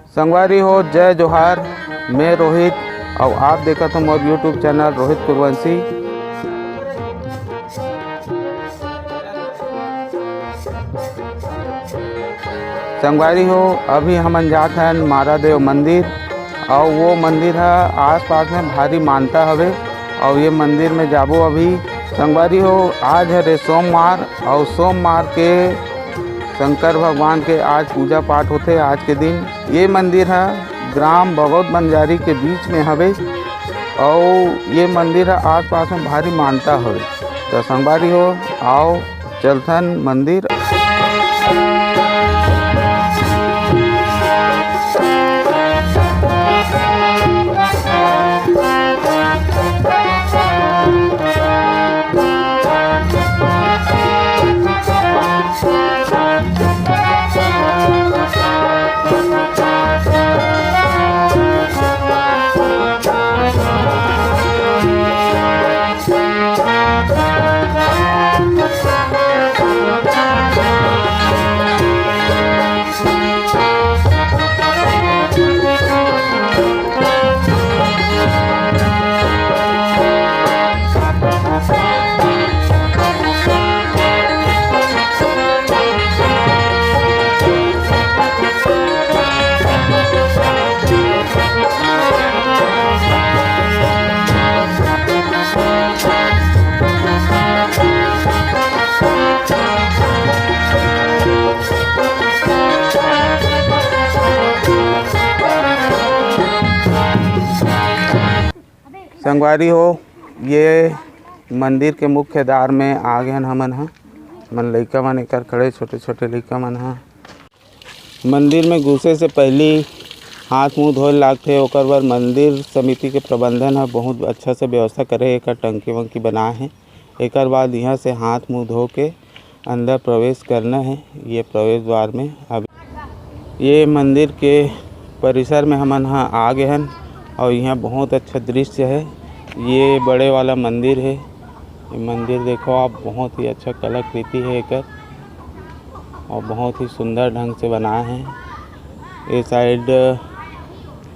संगवारी हो, जय जोहार। मैं रोहित और आप देखा तो मोर यूट्यूब चैनल रोहित कुरवंशी। संगवारी हो, अभी हमन जात हन मारादेव मंदिर और वो मंदिर है आस पास में भारी मानता हवे और ये मंदिर में जाबो अभी। संगवारी हो, आज है सोमवार और सोमवार के शंकर भगवान के आज पूजा पाठ होते आज के दिन। ये मंदिर है ग्राम बगौत बंजारी के बीच में हवे और ये मंदिर है आस पास में भारी मानता हवे। तो संगवारी हो, आओ चलथन मंदिर। संगवारी हो, ये मंदिर के मुख्य द्वार में आ गए हमन ह। मन लइका मन एकर खड़े, छोटे छोटे लइका मन ह। मंदिर में घुसे से पहले हाथ मुंह धोए लागथे। ओकर बर मंदिर समिति के प्रबंधन है बहुत अच्छा से व्यवस्था करे। एकर टंकी वंकी बनाए हैं। एकर बाद यहाँ से हाथ मुंह धो के अंदर प्रवेश करना है। ये प्रवेश द्वार में अभी ये मंदिर के परिसर में हमन ह आ गए हन और यहाँ बहुत अच्छा दृश्य है। ये बड़े वाला मंदिर है। ये मंदिर देखो आप, बहुत ही अच्छा कलाकृति है एकर और बहुत ही सुंदर ढंग से बनाए हैं। ये साइड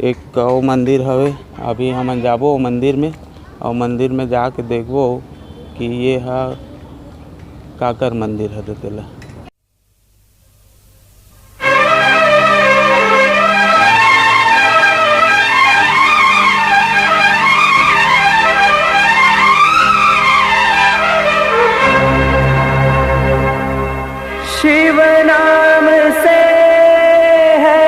एक गौ मंदिर हवे। अभी हमन जाबो मंदिर में और मंदिर में जाके देखबो कि ये है काकर मंदिर है तेला। शिव नाम से है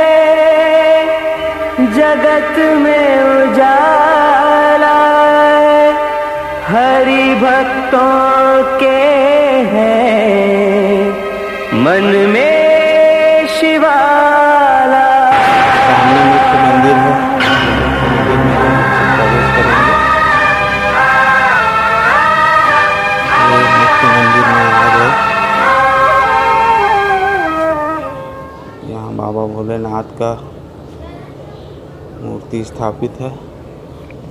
जगत में उजाला, हरि भक्तों के हैं मन में शिवाला। सामने मुख्य मंदिर है। मंदिर में प्रवेश करेंगे। ये मुख्य मंदिर में आ गए। यहाँ बाबा भोलेनाथ का मूर्ति स्थापित है।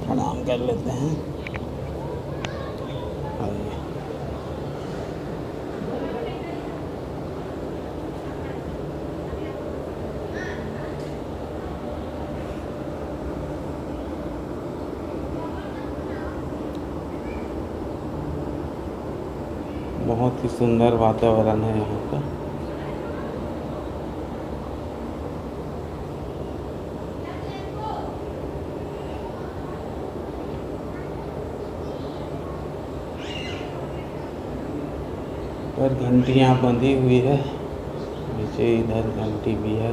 प्रणाम कर लेते हैं। आइए। बहुत ही सुंदर वातावरण है यहाँ का। पर घंटियाँ बंधी हुई है। नीचे इधर घंटी भी है।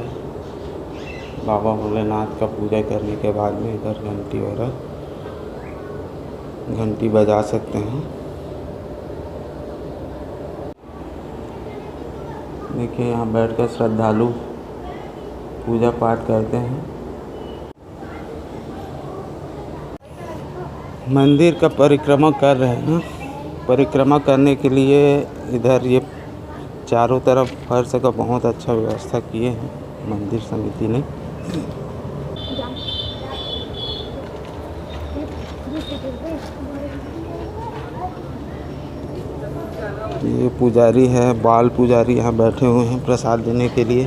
बाबा भोलेनाथ का पूजा करने के बाद में इधर घंटी और घंटी बजा सकते हैं। देखिए यहाँ बैठकर श्रद्धालु पूजा पाठ करते हैं। मंदिर का परिक्रमा कर रहे हैं। परिक्रमा करने के लिए इधर ये चारों तरफ फर्श का बहुत अच्छा व्यवस्था किए हैं मंदिर समिति ने। ये पुजारी है, बाल पुजारी यहाँ बैठे हुए हैं प्रसाद देने के लिए।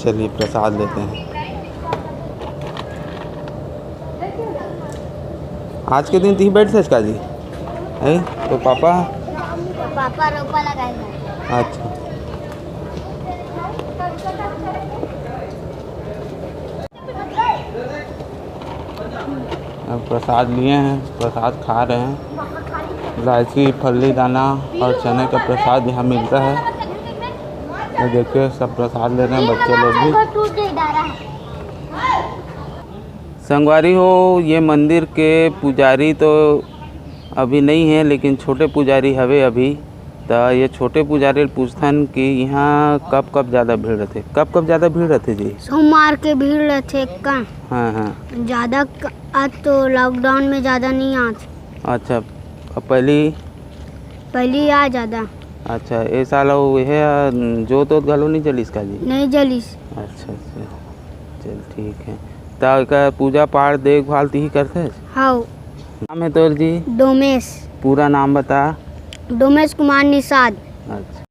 चलिए प्रसाद लेते हैं। आज के दिन ती बैठ थे का जी है तो पापा पापा रोपा लगाएगा। अच्छा अब प्रसाद लिए हैं, प्रसाद खा रहे हैं। इलायची, फल्ली दाना और चने का प्रसाद यहाँ मिलता है। ये देखिए सब प्रसाद ले रहे हैं बच्चे लोग भी। संगवारी हो, ये मंदिर के पुजारी तो अभी नहीं है, लेकिन छोटे पुजारी हवे अभी। तो ये छोटे पुजारी पूछथन कि यहाँ कब कब ज़्यादा भीड़ रहते, कब ज़्यादा भीड़ रहते जी? सोमवार के भीड़ रहते का। हाँ हाँ। ज़्यादा आज तो लॉकडाउन में ज़्यादा नहीं आज। अच्छा, अब पहली आ ज़्यादा। अच्छा, ये साल यह जोत वोत घलो नहीं जलीस का जी? नहीं जलीस। अच्छा अच्छा, चल ठीक है। तो का पूजा पाठ देखभाल ती ही करते? हाँ। नाम है तोर जी? डोमेश। पूरा नाम बता। डोमेश कुमार निषाद। अच्छा।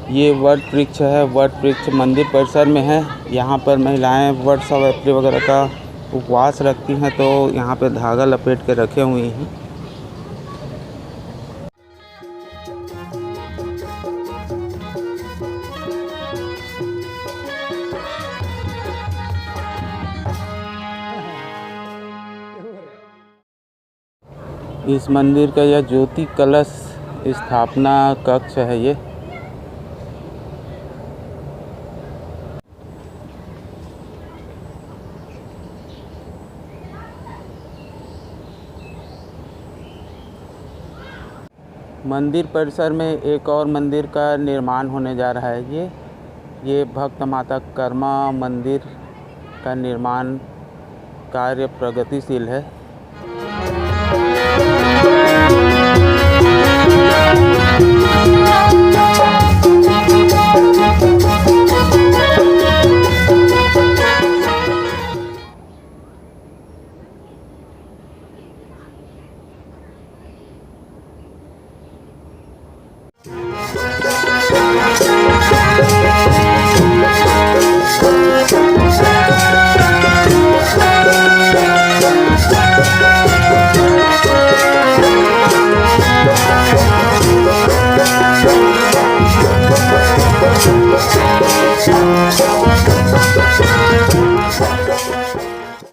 ये वट वृक्ष है। वट वृक्ष मंदिर परिसर में है। यहाँ पर महिलाएं वट सावित्री वगैरह का उपवास रखती हैं, तो यहाँ पे धागा लपेट के रखे हुए हैं। इस मंदिर का यह ज्योति कलश स्थापना कक्ष है। ये मंदिर परिसर में एक और मंदिर का निर्माण होने जा रहा है। ये भक्त माता कर्मा मंदिर का निर्माण कार्य प्रगतिशील है।